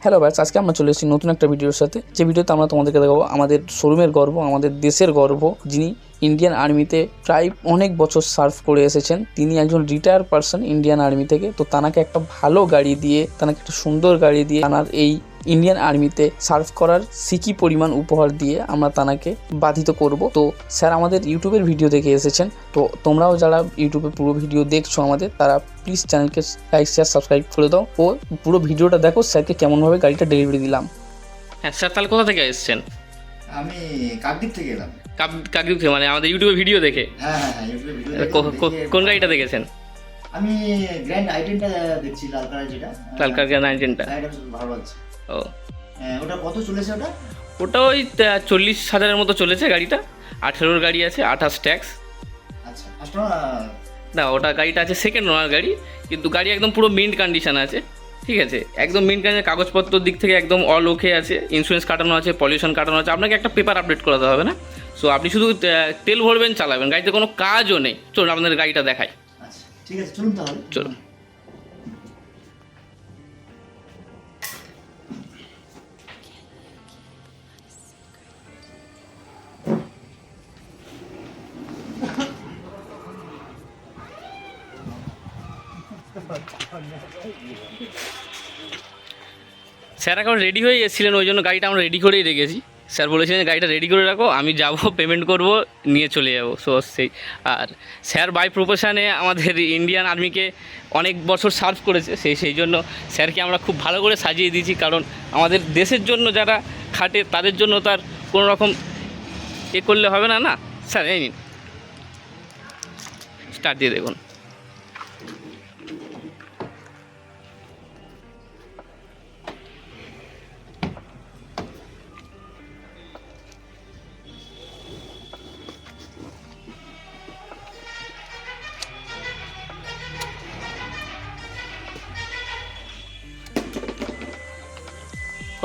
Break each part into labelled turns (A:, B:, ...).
A: Hello guys, আজকে আমরা চলে এসেছি নতুন একটা ভিডিওর সাথে। যে ভিডিওতে আমরা তোমাদেরকে দেখাবো আমাদের শোরুমের গর্ব, আমাদের দেশের গর্ব, যিনি ইন্ডিয়ান আর্মিতে প্রায় অনেক বছর সার্ভ করে এসেছেন। তিনি একজন রিটায়ার পারসন ইন্ডিয়ান আর্মি থেকে। তো তানাকে একটা ভালো গাড়ি দিয়ে, তানাকে একটা সুন্দর গাড়ি দিয়ে, তানার এই ইন্ডিয়ান আর্মিতে সার্ভ করার সিকি পরিমাণ উপহার দিয়ে আমরা তানাকে বাধিত করব। তো স্যার আমাদের ইউটিউবের ভিডিও দেখে এসেছেন। তো তোমরাও যারা ইউটিউবে পুরো ভিডিও দেখছো আমাদের, তারা প্লিজ চ্যানেলকে লাইক শেয়ার সাবস্ক্রাইব করে দাও ও পুরো ভিডিওটা দেখো স্যারকে কেমনভাবে গাড়িটা ডেলিভারি দিলাম।
B: হ্যাঁ স্যার, তাহলে কোথা থেকে এসেছেন?
C: আমি কাকদ্বীপ থেকে এলাম।
B: কাকদ্বীপ থেকে, মানে আমাদের ইউটিউবে ভিডিও দেখে?
C: হ্যাঁ হ্যাঁ হ্যাঁ, ইউটিউবে ভিডিও
B: কোন গাড়িটা দেখেছেন?
C: আমি গ্র্যান্ড আইটেনটা দেখছি, লাল কালার যেটা।
B: লাল কালার 19টা।
C: গাড়িটা ভালো লাগছে।
B: ও
C: ওটা কত চলেছে ওটা?
B: ওটা ওই 40,000-এর মতো চলেছে গাড়িটা। 18-র গাড়ি আছে, 28 ট্যাক্স।
C: আচ্ছা, কাস্টমার
B: না, ওটা গাড়িটা আছে সেকেন্ড ওনার গাড়ি, কিন্তু গাড়ি একদম পুরো মিন্ট কন্ডিশন আছে। ঠিক আছে, একদম মিন্ট কন্ডিশন, কাগজপত্রের দিক থেকে একদম অল ওকে আছে, ইন্স্যুরেন্স কাটানো আছে, পলিউশন কাটানো আছে। আপনাকে একটা পেপার আপডেট করাতে হবে না। সো আপনি শুধু তেল ভরবেন, চালাবেন, গাড়িতে কোনো কাজও নেই। চলুন আপনাদের গাড়িটা দেখাই।
C: আচ্ছা ঠিক আছে, চলুন তাহলে।
B: চলুন। স্যার এখন রেডি হয়ে এসেছিলেন, ওই জন্য গাড়িটা আমরা রেডি করেই রেখেছি। স্যার বলেছিলেন গাড়িটা রেডি করে রাখো, আমি যাব, পেমেন্ট করব, নিয়ে চলে যাব। সো সেই আর স্যার বাই প্রফেশনে আমাদের ইন্ডিয়ান আর্মিকে অনেক বছর সার্ভ করেছে, সেই জন্য স্যারকে আমরা খুব ভালো করে সাজিয়ে দিয়েছি। কারণ আমাদের দেশের জন্য যারা খাটে তাদের জন্য তার কোনো রকম এ করলে হবে না। না স্যার, এই নিন, স্টার্ট দিয়ে দেখুন।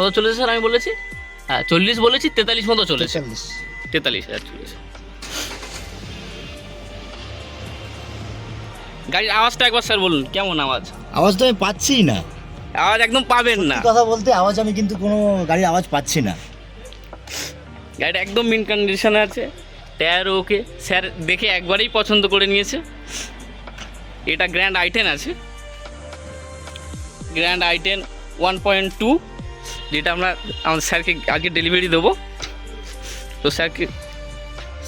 B: কত চলেছে স্যার? আমি বলেছি হ্যাঁ 40 বলেছি, 43 মতো চলেছে। 43,000 চলেছে। গাড়ির আওয়াজটা একবার স্যার বলুন, কেমন আওয়াজ?
C: আওয়াজ তো আমি পাচ্ছি না।
B: আওয়াজ একদম পাবেন না।
C: কথা বলতে আওয়াজ আমি কিন্তু কোনো গাড়ির আওয়াজ পাচ্ছি না।
B: গাড়িটা একদম মিন কন্ডিশনে আছে, টায়ার ওকে। স্যার দেখে একবারেই পছন্দ করে নিয়েছে। এটা গ্র্যান্ড আই10 আছে, গ্র্যান্ড আই10 1.2, যেটা আমরা আমাদের স্যারকে আজকে ডেলিভারি দেবো। তো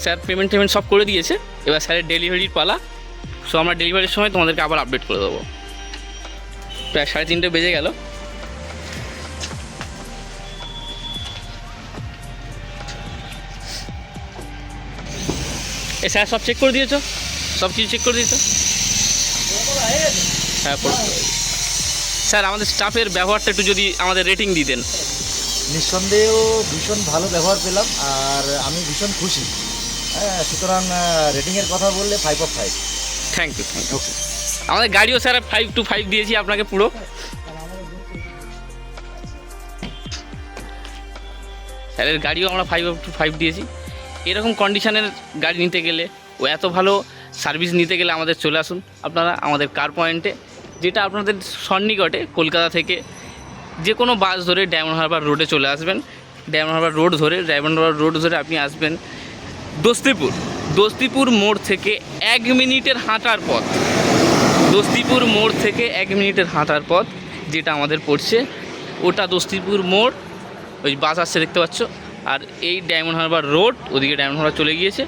B: স্যার পেমেন্ট সব করে দিয়েছে, এবার স্যারের ডেলিভারির পালা। সো আমরা ডেলিভারির সময় তোমাদেরকে আবার আপডেট করে দেবো। প্রায় 3:30 বেজে গেল। স্যার সব চেক করে দিয়েছো? সব কিছু চেক করে দিয়েছো? হ্যাঁ, স্যার আমাদের স্টাফের ব্যবহারটা একটু যদি আমাদের রেটিং দিতেন।
C: নিঃসন্দেহ ভীষণ ভালো ব্যবহার পেলাম, আর আমি ভীষণ খুশি। হ্যাঁ, সুতরাং রেটিংয়ের কথা বললে 5 of 5।
B: Thank you. ওকে, আমাদের গাড়িও স্যার 5 to 5 দিয়েছি আপনাকে পুরো। স্যারের গাড়িও আমরা 5 to 5 দিয়েছি। এরকম কন্ডিশনের গাড়ি নিতে গেলে ও এত ভালো সার্ভিস নিতে গেলে আমাদের চলে আসুন আপনারা আমাদের কার পয়েন্টে, যেটা আপনাদের সন্নিকটে। কলকাতা থেকে যে কোনো বাস ধরে ডায়মন্ড হারবার রোডে চলে আসবেন। ডায়মন্ড হারবার রোড ধরে আপনি আসবেন দোস্তিপুর মোড় থেকে 1 মিনিটের হাঁটার পথ। দোস্তিপুর মোড় থেকে 1 মিনিটের হাঁটার পথ যেটা আমাদের পড়ছে, ওটা দোস্তিপুর মোড়। ওই বাস আসছে দেখতে পাচ্ছ। আর এই ডায়মন্ড হারবার রোড, ওদিকে ডায়মন্ড হারবার চলে গিয়েছে।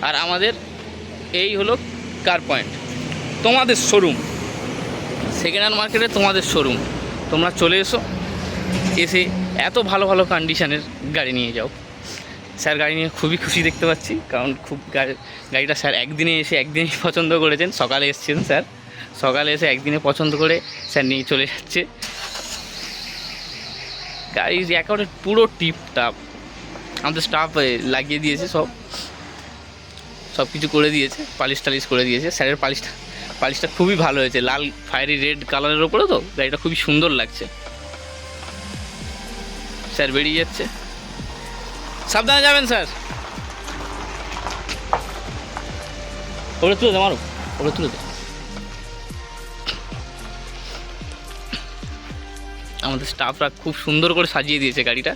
B: আর আমাদের এই হলো কার পয়েন্ট, তোমাদের শোরুম, সেকেন্ড হ্যান্ড মার্কেটে তোমাদের শোরুম। তোমরা চলে এসে এত ভালো ভালো কন্ডিশনের গাড়ি নিয়ে যাও। স্যার গাড়ি নিয়ে খুবই খুশি দেখতে পাচ্ছি, কারণ গাড়িটা স্যার একদিনেই পছন্দ করেছেন। সকালে এসছেন স্যার, সকালে এসে একদিনে পছন্দ করে স্যার নিয়ে চলে যাচ্ছে। গাড়ি একেবারে পুরো টিপটাপ, আমাদের স্টাফ লাগিয়ে দিয়েছে, সব কিছু করে দিয়েছে, পালিশ টালিশ করে দিয়েছে। স্যারের পালিশটা খুবই ভালো হয়েছে, লাল ফায়ারি রেড কালারের ওপরে। তো গাড়িটা খুবই সুন্দর লাগছে। স্যার বেরিয়ে যাচ্ছে, সাবধানে যাবেন স্যার। ওটা তুলে দে, মারো, ওটা তুলে দে। আমাদের স্টাফরা খুব সুন্দর করে সাজিয়ে দিয়েছে গাড়িটা।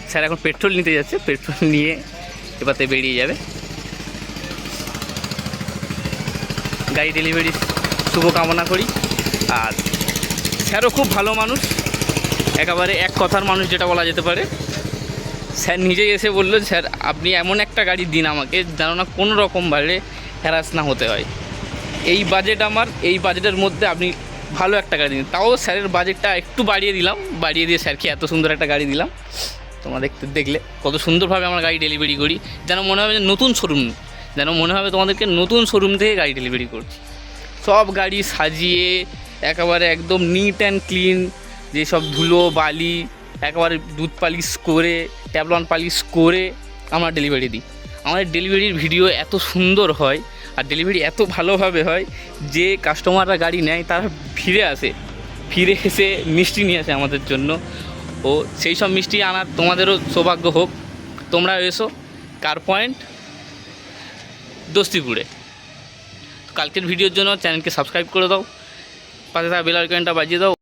B: স্যার এখন পেট্রোল নিতে যাচ্ছে, পেট্রোল নিয়ে এবারে বেরিয়ে যাবে। গাড়ি ডেলিভারি শুভ কামনা করি। আর স্যারও খুব ভালো মানুষ, একেবারে এক কথার মানুষ যেটা বলা যেতে পারে। স্যার নিজেই এসে বললো, স্যার আপনি এমন একটা গাড়ি দিন আমাকে যেন না কোনো রকমভাবে হ্যারাস না হতে হয়। এই বাজেট আমার, এই বাজেটের মধ্যে আপনি ভালো একটা গাড়ি দিন। তাও স্যারের বাজেটটা একটু বাড়িয়ে দিলাম, বাড়িয়ে দিয়ে স্যারকে এত সুন্দর একটা গাড়ি দিলাম। তোমরা দেখলে কত সুন্দরভাবে আমরা গাড়ি ডেলিভারি করি, যেন মনে হবে যে নতুন শোরুম, যেন মনে হবে তোমাদেরকে নতুন শোরুম থেকে গাড়ি ডেলিভারি করছি। সব গাড়ি সাজিয়ে একেবারে একদম নিট অ্যান্ড ক্লিন, যেসব ধুলো বালি একেবারে দুধ পালিশ করে, ট্যাবলন পালিশ করে আমরা ডেলিভারি দিই। আমাদের ডেলিভারির ভিডিও এত সুন্দর হয় আর ডেলিভারি এত ভালোভাবে হয় যে কাস্টমাররা গাড়ি নেয় তারা ফিরে আসে, ফিরে এসে মিষ্টি নিয়ে আসে আমাদের জন্য। ও সেই সব মিষ্টি আনার তোমাদেরও সৌভাগ্য হোক। তোমরা এসো কার পয়েন্ট দোস্তিপুরে। কালকের ভিডিওর জন্য চ্যানেলকে সাবস্ক্রাইব করে দাও, পাশে থাকা বেল আইকনটা বাজিয়ে দাও।